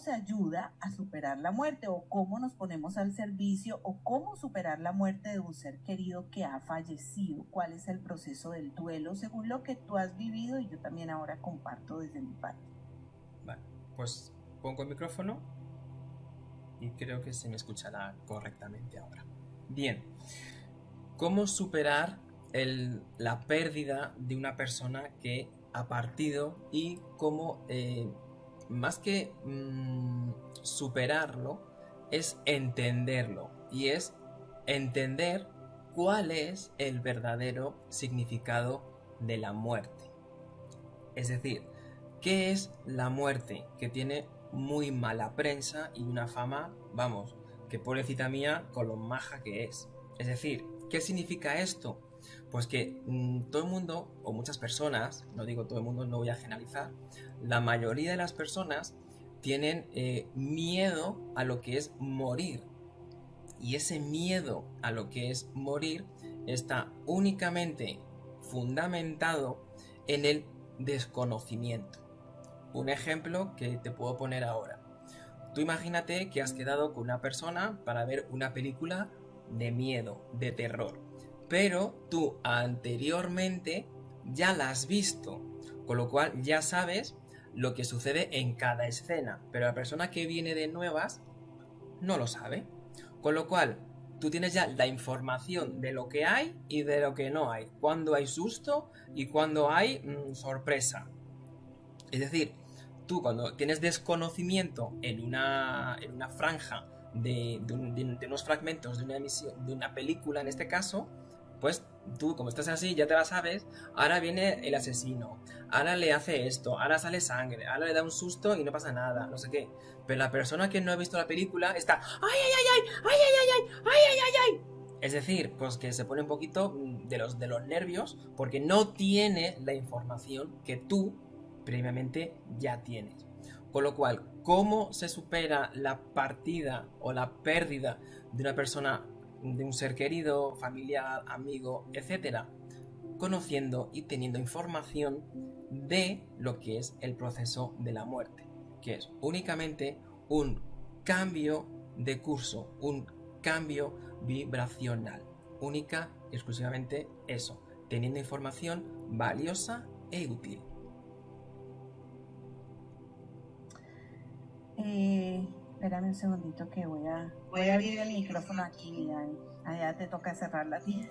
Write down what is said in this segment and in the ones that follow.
se ayuda a superar la muerte o cómo nos ponemos al servicio o cómo superar la muerte de un ser querido que ha fallecido. ¿Cuál es el proceso del duelo según lo que tú has vivido y yo también ahora comparto desde mi parte? Vale, pues pongo el micrófono y creo que se me escuchará correctamente ahora. Bien, ¿cómo superar la pérdida de una persona que ha partido y cómo, más que superarlo, es entenderlo y es entender cuál es el verdadero significado de la muerte? Es decir, ¿qué es la muerte? Que tiene muy mala prensa y una fama, vamos, que pobrecita mía con lo maja que es. Es decir, ¿qué significa esto? Pues que todo el mundo, o muchas personas, no digo todo el mundo, no voy a generalizar, la mayoría de las personas tienen miedo a lo que es morir. Y ese miedo a lo que es morir está únicamente fundamentado en el desconocimiento. Un ejemplo que te puedo poner ahora. Tú imagínate que has quedado con una persona para ver una película de miedo, de terror, pero tú anteriormente ya la has visto, con lo cual ya sabes lo que sucede en cada escena, pero la persona que viene de nuevas no lo sabe, con lo cual tú tienes ya la información de lo que hay y de lo que no hay, cuando hay susto y cuando hay sorpresa. Es decir, tú cuando tienes desconocimiento en una franja de unos fragmentos de una emisión, de una película en este caso, pues tú como estás así ya te la sabes, ahora viene el asesino, ahora le hace esto, ahora sale sangre, ahora le da un susto y no pasa nada, no sé qué. Pero la persona que no ha visto la película está ¡ay, ay, ay, ay, ay, ay, ay, ay, ay, ay, ay, ay! Es decir, pues que se pone un poquito de los nervios porque no tiene la información que tú previamente ya tienes. Con lo cual, ¿cómo se supera la partida o la pérdida de una persona, de un ser querido, familiar, amigo, etcétera? Conociendo y teniendo información de lo que es el proceso de la muerte, que es únicamente un cambio de curso, un cambio vibracional. Única y exclusivamente eso, teniendo información valiosa e útil. Espérame un segundito que voy a abrir el micrófono aquí, Dani. Allá te toca cerrarla a ti.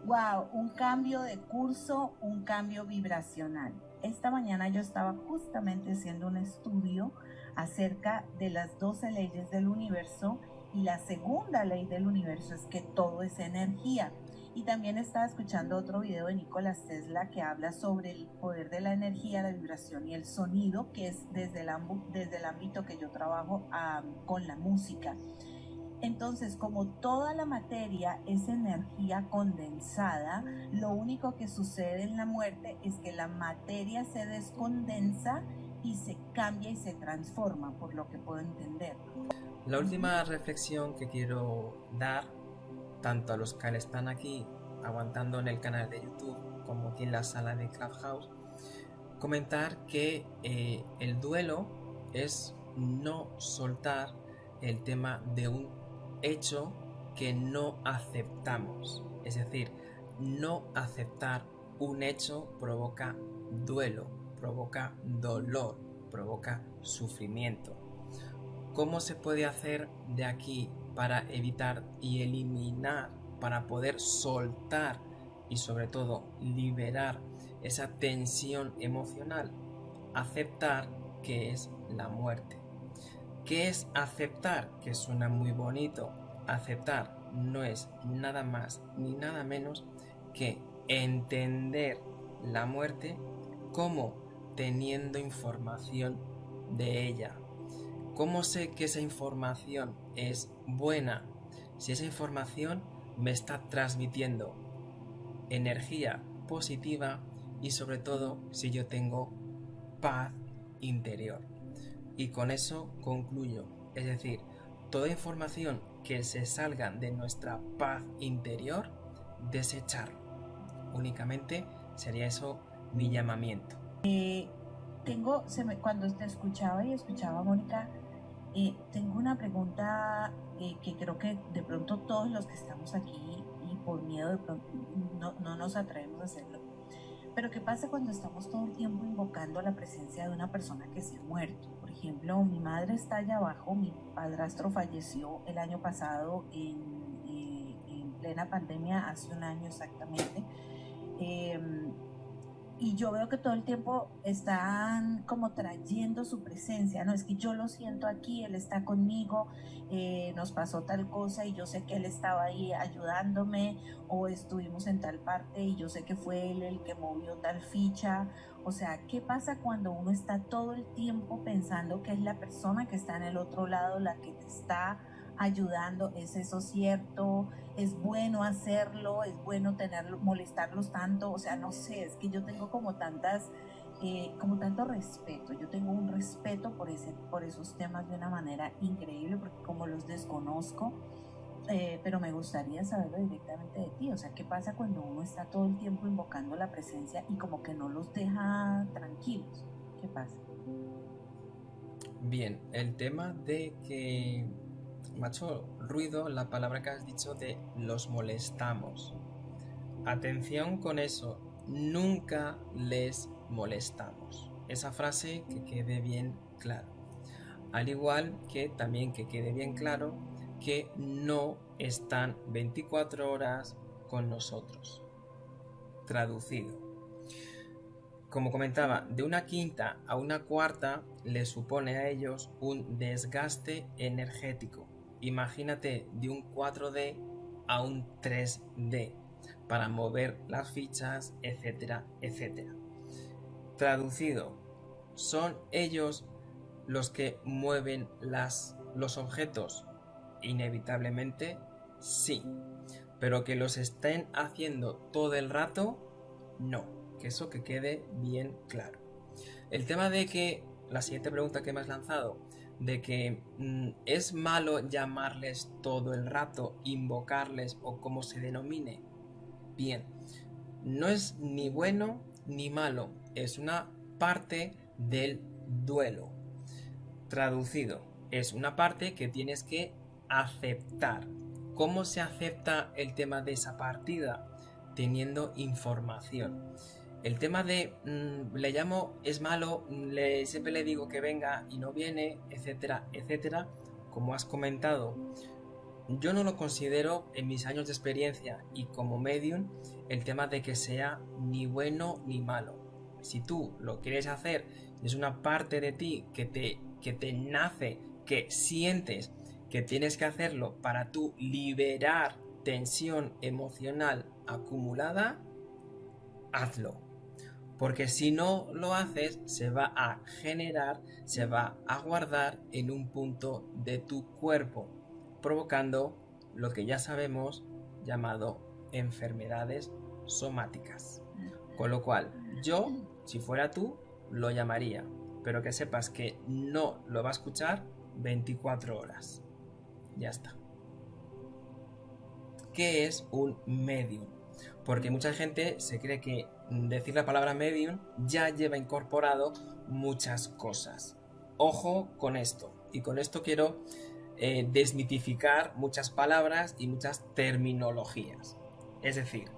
Wow, un cambio de curso, un cambio vibracional. Esta mañana yo estaba justamente haciendo un estudio acerca de las 12 leyes del universo y la segunda ley del universo es que todo es energía. Y también estaba escuchando otro video de Nikola Tesla que habla sobre el poder de la energía, la vibración y el sonido, que es desde el ámbito que yo trabajo con la música. Entonces, como toda la materia es energía condensada, lo único que sucede en la muerte es que la materia se descondensa y se cambia y se transforma, por lo que puedo entender. La última reflexión que quiero dar, tanto a los que están aquí aguantando en el canal de YouTube como aquí en la sala de Clubhouse, comentar que el duelo es no soltar el tema de un hecho que no aceptamos. Es decir, no aceptar un hecho provoca duelo, provoca dolor, provoca sufrimiento. ¿Cómo se puede hacer de aquí para evitar y eliminar, para poder soltar y sobre todo liberar esa tensión emocional? Aceptar que es la muerte. ¿Qué es aceptar? Que suena muy bonito. Aceptar no es nada más ni nada menos que entender la muerte como teniendo información de ella. ¿Cómo sé que esa información es buena? Si esa información me está transmitiendo energía positiva y sobre todo si yo tengo paz interior. Y con eso concluyo. Es decir, toda información que se salga de nuestra paz interior, desecharlo. Únicamente sería eso mi llamamiento. Cuando te escuchaba y escuchaba a Mónica, tengo una pregunta que creo que de pronto todos los que estamos aquí y por miedo de pronto no nos atrevemos a hacerlo. Pero ¿qué pasa cuando estamos todo el tiempo invocando la presencia de una persona que se ha muerto? Por ejemplo, mi madre está allá abajo, mi padrastro falleció el año pasado en plena pandemia, hace un año exactamente. Y yo veo que todo el tiempo están como trayendo su presencia, ¿no? Es que yo lo siento aquí, él está conmigo, nos pasó tal cosa y yo sé que él estaba ahí ayudándome, o estuvimos en tal parte y yo sé que fue él el que movió tal ficha. O sea, ¿qué pasa cuando uno está todo el tiempo pensando que es la persona que está en el otro lado la que te está ayudando? ¿Es eso cierto? ¿Es bueno hacerlo? ¿Es bueno molestarlos tanto? O sea, no sé, es que yo tengo como como tanto respeto. Yo tengo un respeto por esos temas de una manera increíble, porque como los desconozco, pero me gustaría saberlo directamente de ti. O sea, ¿qué pasa cuando uno está todo el tiempo invocando la presencia y como que no los deja tranquilos? ¿Qué pasa? Bien, el tema de que me ha hecho ruido la palabra que has dicho de los molestamos. Atención con eso, nunca les molestamos. Esa frase que quede bien claro. Al igual que también que quede bien claro que no están 24 horas con nosotros. Traducido. Como comentaba, de una quinta a una cuarta les supone a ellos un desgaste energético. Imagínate de un 4D a un 3D para mover las fichas, etcétera, etcétera. Traducido, ¿son ellos los que mueven los objetos? Inevitablemente sí, pero que los estén haciendo todo el rato, no, que eso que quede bien claro. El tema de que, la siguiente pregunta que me has lanzado, de que es malo llamarles todo el rato, invocarles o como se denomine, bien, no es ni bueno ni malo, es una parte del duelo. Traducido, es una parte que tienes que aceptar. ¿Cómo se acepta el tema de esa partida? Teniendo información. El tema de le llamo es malo, siempre le digo que venga y no viene, etcétera, etcétera. Como has comentado, yo no lo considero en mis años de experiencia y como medium el tema de que sea ni bueno ni malo. Si tú lo quieres hacer, es una parte de ti que te nace, que sientes que tienes que hacerlo para tú liberar tensión emocional acumulada, hazlo. Porque si no lo haces, se va a generar, se va a guardar en un punto de tu cuerpo, provocando lo que ya sabemos llamado enfermedades somáticas. Con lo cual, yo, si fuera tú, lo llamaría, pero que sepas que no lo va a escuchar 24 horas. Ya está. ¿Qué es un medium? Porque mucha gente se cree que decir la palabra medium ya lleva incorporado muchas cosas. Ojo con esto. Y con esto quiero desmitificar muchas palabras y muchas terminologías. Es decir,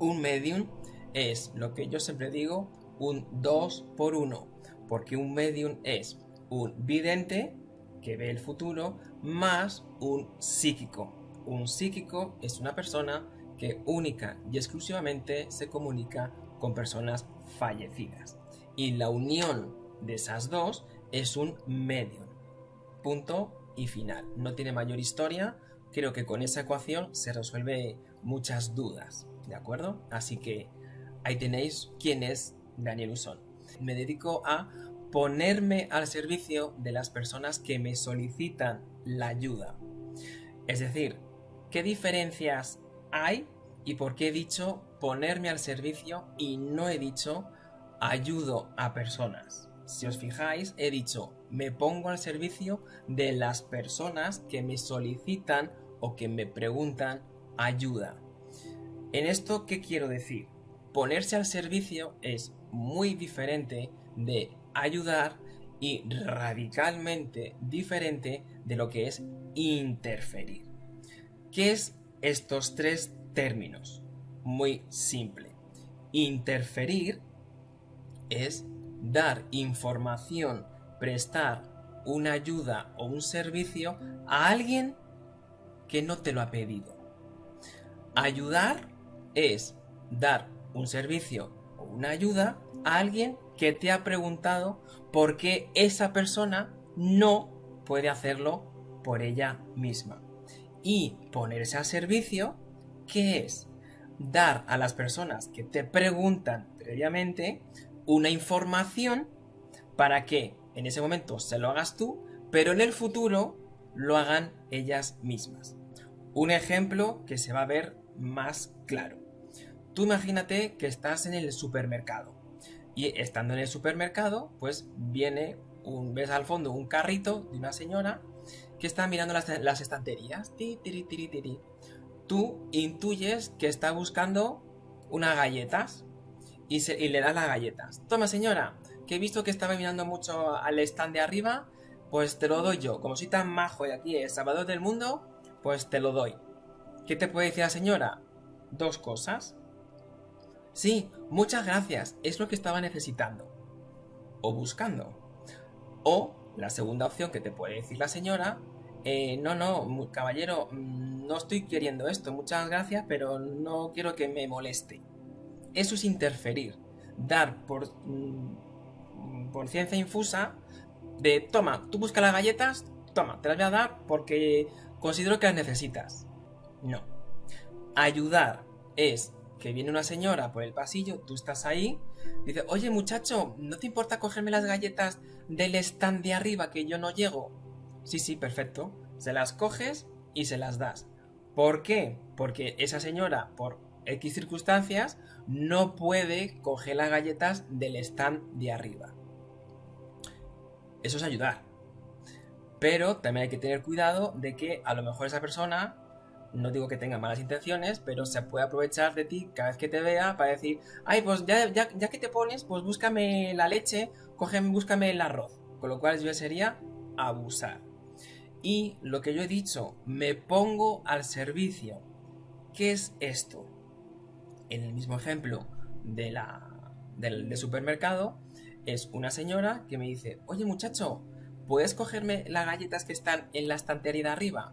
un medium es lo que yo siempre digo, un 2x1. Porque un medium es un vidente que ve el futuro más un psíquico. Un psíquico es una persona que única y exclusivamente se comunica con personas fallecidas. Y la unión de esas dos es un medium. Punto y final. No tiene mayor historia. Creo que con esa ecuación se resuelve muchas dudas. ¿De acuerdo? Así que ahí tenéis quién es Daniel Usón. Me dedico a ponerme al servicio de las personas que me solicitan la ayuda. Es decir, ¿qué diferencias hay y por qué he dicho ponerme al servicio y no he dicho ayudo a personas? Si os fijáis, he dicho me pongo al servicio de las personas que me solicitan o que me preguntan ayuda. ¿En esto qué quiero decir? ponerse al servicio es muy diferente de ayudar y radicalmente diferente de lo que es interferir. ¿Qué es estos tres términos? Muy simple. Interferir es dar información, prestar una ayuda o un servicio a alguien que no te lo ha pedido. Ayudar es dar un servicio o una ayuda a alguien que te ha preguntado por qué esa persona no puede hacerlo por ella misma. Y ponerse al servicio, ¿qué es? Dar a las personas que te preguntan previamente una información para que en ese momento se lo hagas tú, pero en el futuro lo hagan ellas mismas. Un ejemplo que se va a ver más claro. Tú imagínate que estás en el supermercado y estando en el supermercado, pues ves al fondo un carrito de una señora que está mirando las estanterías. Tú intuyes que está buscando unas galletas y le das las galletas. Toma, señora, que he visto que estaba mirando mucho al stand de arriba, pues te lo doy yo. Como soy tan majo y aquí es Salvador del Mundo, pues te lo doy. ¿Qué te puede decir la señora? Dos cosas. Sí, muchas gracias, es lo que estaba necesitando o buscando. O la segunda opción que te puede decir la señora, no, caballero, no estoy queriendo esto, muchas gracias, pero no quiero que me moleste. Eso es interferir, dar por ciencia infusa de, toma, tú buscas las galletas, toma, te las voy a dar porque considero que las necesitas. No. Ayudar es que viene una señora por el pasillo, tú estás ahí, dice, oye muchacho, ¿no te importa cogerme las galletas del stand de arriba que yo no llego? Sí, perfecto. Se las coges y se las das. ¿Por qué? Porque esa señora, por X circunstancias, no puede coger las galletas del stand de arriba. Eso es ayudar. Pero también hay que tener cuidado de que a lo mejor esa persona, no digo que tenga malas intenciones, pero se puede aprovechar de ti cada vez que te vea para decir, ay, pues ya que te pones, pues búscame la leche, búscame el arroz. Con lo cual yo sería abusar. Y lo que yo he dicho, me pongo al servicio. ¿Qué es esto? En el mismo ejemplo del supermercado, es una señora que me dice, oye muchacho, ¿puedes cogerme las galletas que están en la estantería de arriba?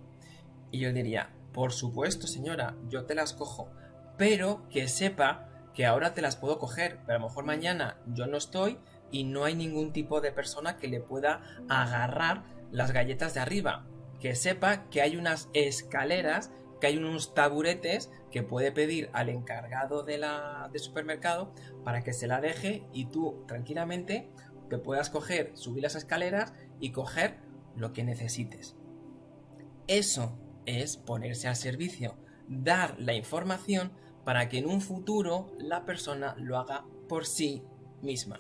Y yo diría, por supuesto señora, yo te las cojo, pero que sepa que ahora te las puedo coger, pero a lo mejor mañana yo no estoy y no hay ningún tipo de persona que le pueda agarrar las galletas de arriba. Que sepa que hay unas escaleras, que hay unos taburetes que puede pedir al encargado del supermercado para que se la deje y tú tranquilamente te puedas coger, subir las escaleras y coger lo que necesites. Eso es ponerse al servicio, dar la información para que en un futuro la persona lo haga por sí misma.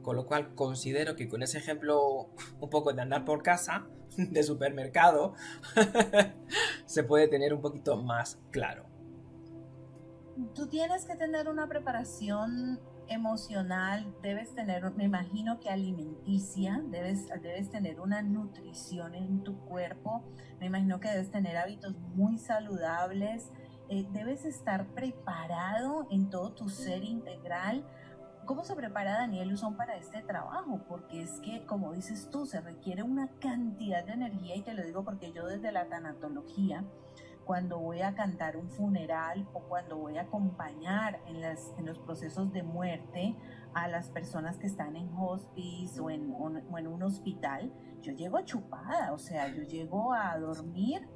Con lo cual considero que con ese ejemplo un poco de andar por casa, de supermercado, se puede tener un poquito más claro. Tú tienes que tener una preparación emocional, debes tener, me imagino que alimenticia, debes tener una nutrición en tu cuerpo, me imagino que debes tener hábitos muy saludables, debes estar preparado en todo tu ser integral. ¿Cómo se prepara Daniel Luzón para este trabajo? Porque es que, como dices tú, se requiere una cantidad de energía, y te lo digo porque yo desde la tanatología, cuando voy a cantar un funeral o cuando voy a acompañar en los procesos de muerte a las personas que están en hospice o en un hospital, yo llego chupada, o sea, yo llego a dormir,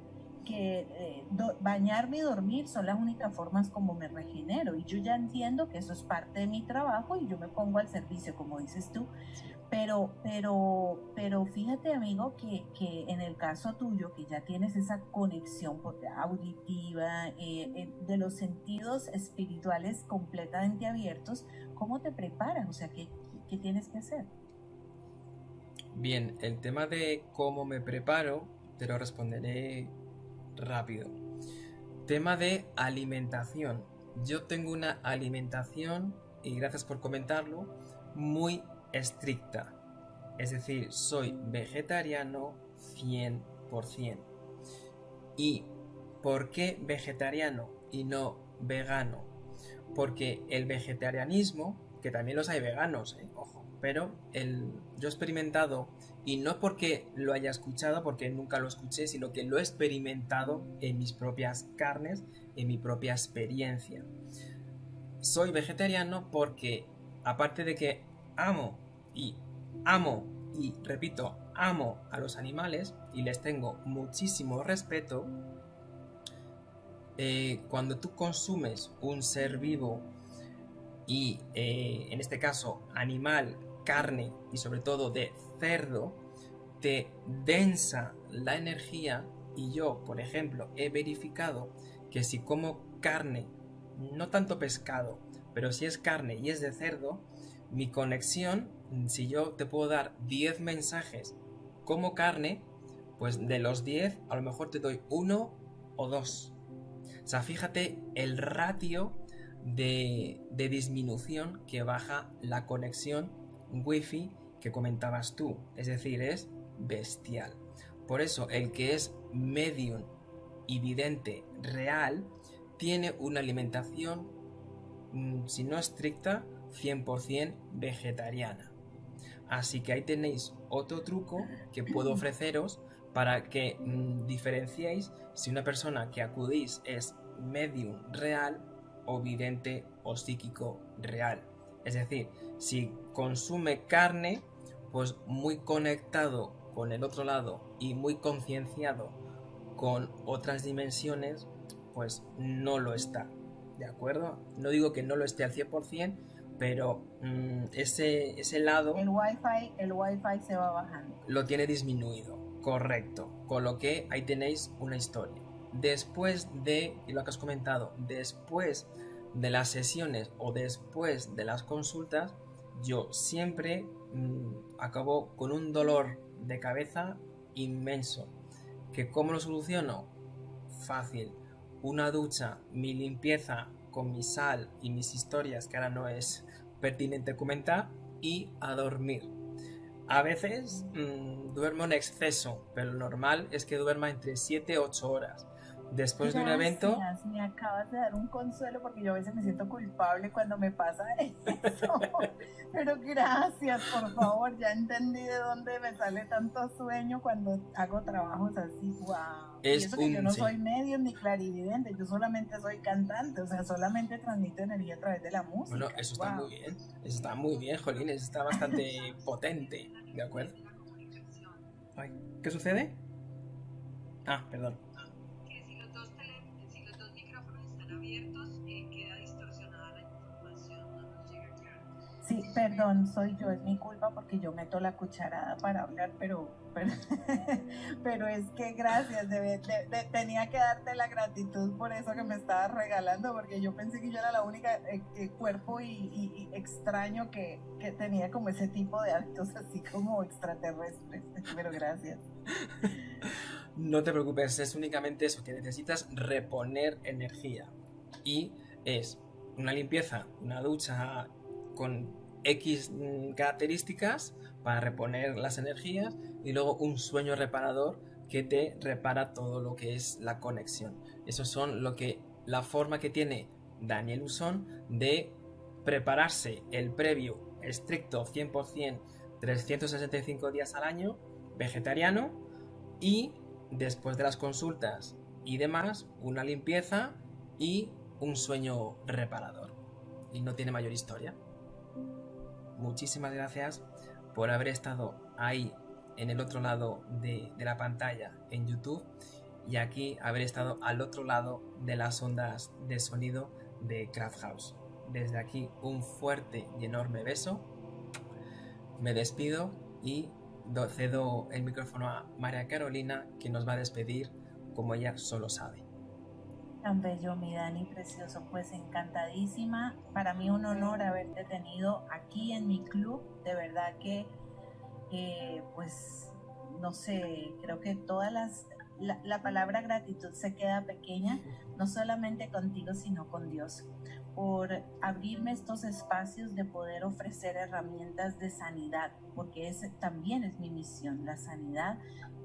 que bañarme y dormir son las únicas formas como me regenero, y yo ya entiendo que eso es parte de mi trabajo y yo me pongo al servicio, como dices tú. Pero fíjate, amigo, que en el caso tuyo, que ya tienes esa conexión auditiva, de los sentidos espirituales completamente abiertos, ¿cómo te preparas? O sea, ¿qué tienes que hacer? Bien, el tema de cómo me preparo, te lo responderé rápido. Tema de alimentación. yo tengo una alimentación, y gracias por comentarlo, muy estricta. Es decir, soy vegetariano 100%. ¿Y por qué vegetariano y no vegano? Porque el vegetarianismo, que también los hay veganos, ojo, pero yo he experimentado, y no porque lo haya escuchado, porque nunca lo escuché, sino que lo he experimentado en mis propias carnes, en mi propia experiencia. Soy vegetariano porque, aparte de que amo y repito, amo a los animales y les tengo muchísimo respeto, cuando tú consumes un ser vivo y en este caso animal, carne y sobre todo de cerdo, te densa la energía. Y yo, por ejemplo, he verificado que si como carne, no tanto pescado, pero si es carne y es de cerdo, mi conexión, si yo te puedo dar 10 mensajes como carne, pues de los 10 a lo mejor te doy 1 o 2. O sea, fíjate el ratio de disminución que baja la conexión wifi que comentabas tú. Es decir, es bestial. Por eso el que es medium y vidente real tiene una alimentación, si no estricta, 100% vegetariana. Así que ahí tenéis otro truco que puedo ofreceros para que diferenciéis si una persona que acudís es medium real o vidente o psíquico real. Es decir, si consume carne, pues muy conectado con el otro lado y muy concienciado con otras dimensiones, pues no lo está. ¿De acuerdo? No digo que no lo esté al 100%, pero ese lado... El wifi se va bajando. Lo tiene disminuido, correcto. Con lo que ahí tenéis una historia. Después de, y lo que has comentado, después de las sesiones o después de las consultas, yo siempre acabo con un dolor de cabeza inmenso. ¿Que cómo lo soluciono? Fácil. Una ducha, mi limpieza con mi sal y mis historias, que ahora no es pertinente comentar, y a dormir. A veces duermo en exceso, pero lo normal es que duerma entre 7 y 8 horas. Después de un evento... Me acabas de dar un consuelo porque yo a veces me siento culpable cuando me pasa eso. Pero gracias, por favor, ya entendí de dónde me sale tanto sueño cuando hago trabajos así. Wow. Y eso que yo no soy medium ni clarividente, yo solamente soy cantante, o sea, solamente transmito energía a través de la música. Bueno, eso está muy bien, eso está muy bien, Jolín, eso está bastante potente, ¿de acuerdo? Ay, ¿qué sucede? Ah, perdón. Sí, perdón, soy yo, es mi culpa porque yo meto la cucharada para hablar, pero es que gracias, tenía que darte la gratitud por eso que me estabas regalando, porque yo pensé que yo era la única cuerpo y extraño que tenía como ese tipo de hábitos así como extraterrestres, pero gracias. No te preocupes, es únicamente eso, que necesitas reponer energía y es una limpieza, una ducha con X características para reponer las energías y luego un sueño reparador que te repara todo lo que es la conexión. Eso son la forma que tiene Daniel Usón de prepararse el previo estricto 100%, 365 días al año, vegetariano, y después de las consultas y demás, una limpieza y un sueño reparador. Y no tiene mayor historia. Muchísimas gracias por haber estado ahí en el otro lado de la pantalla en YouTube y aquí haber estado al otro lado de las ondas de sonido de Craft House. Desde aquí un fuerte y enorme beso. Me despido y cedo el micrófono a María Carolina, que nos va a despedir como ella solo sabe. Tan bello, mi Dani, precioso, pues encantadísima. Para mí un honor haberte tenido aquí en mi club. De verdad que, pues, no sé, creo que la palabra gratitud se queda pequeña, no solamente contigo, sino con Dios, por abrirme estos espacios de poder ofrecer herramientas de sanidad, porque ese también es mi misión, la sanidad.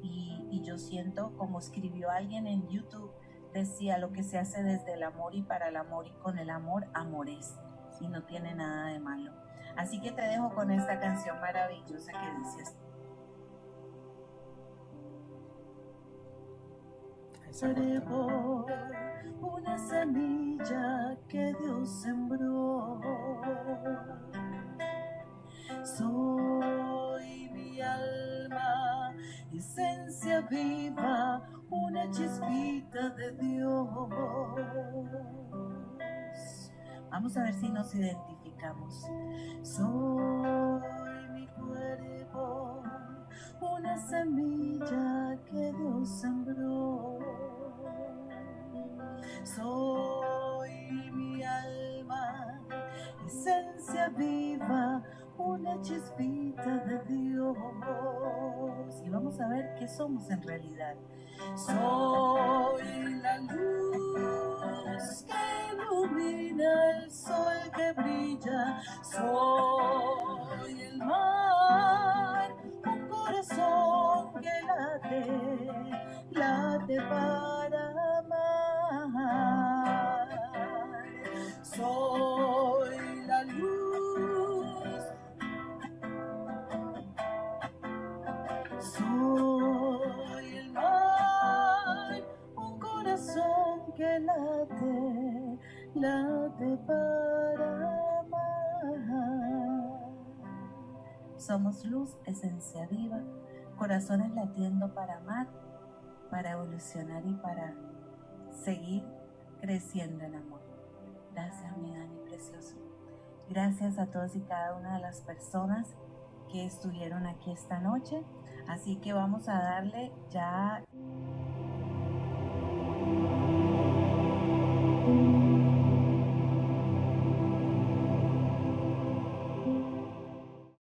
Y yo siento, como escribió alguien en YouTube, decía: lo que se hace desde el amor y para el amor y con el amor, amor es, y no tiene nada de malo. Así que te dejo con esta canción maravillosa que dice así. Una semilla que Dios sembró, soy mi alma, esencia viva, una chispita de Dios. Vamos a ver si nos identificamos. Soy mi cuerpo, una semilla que Dios sembró. Soy mi alma, esencia viva, una chispita de Dios. Y vamos a ver qué somos en realidad. Soy la luz que ilumina el sol que brilla. Soy el mar, un corazón que late para amar. Soy la luz, soy el mar, un corazón que late para amar. Somos luz, esencia viva, corazones latiendo para amar, para evolucionar y para seguir creciendo en amor. Gracias, mi Dani precioso. Gracias a todos y cada una de las personas que estuvieron aquí esta noche. Así que vamos a darle ya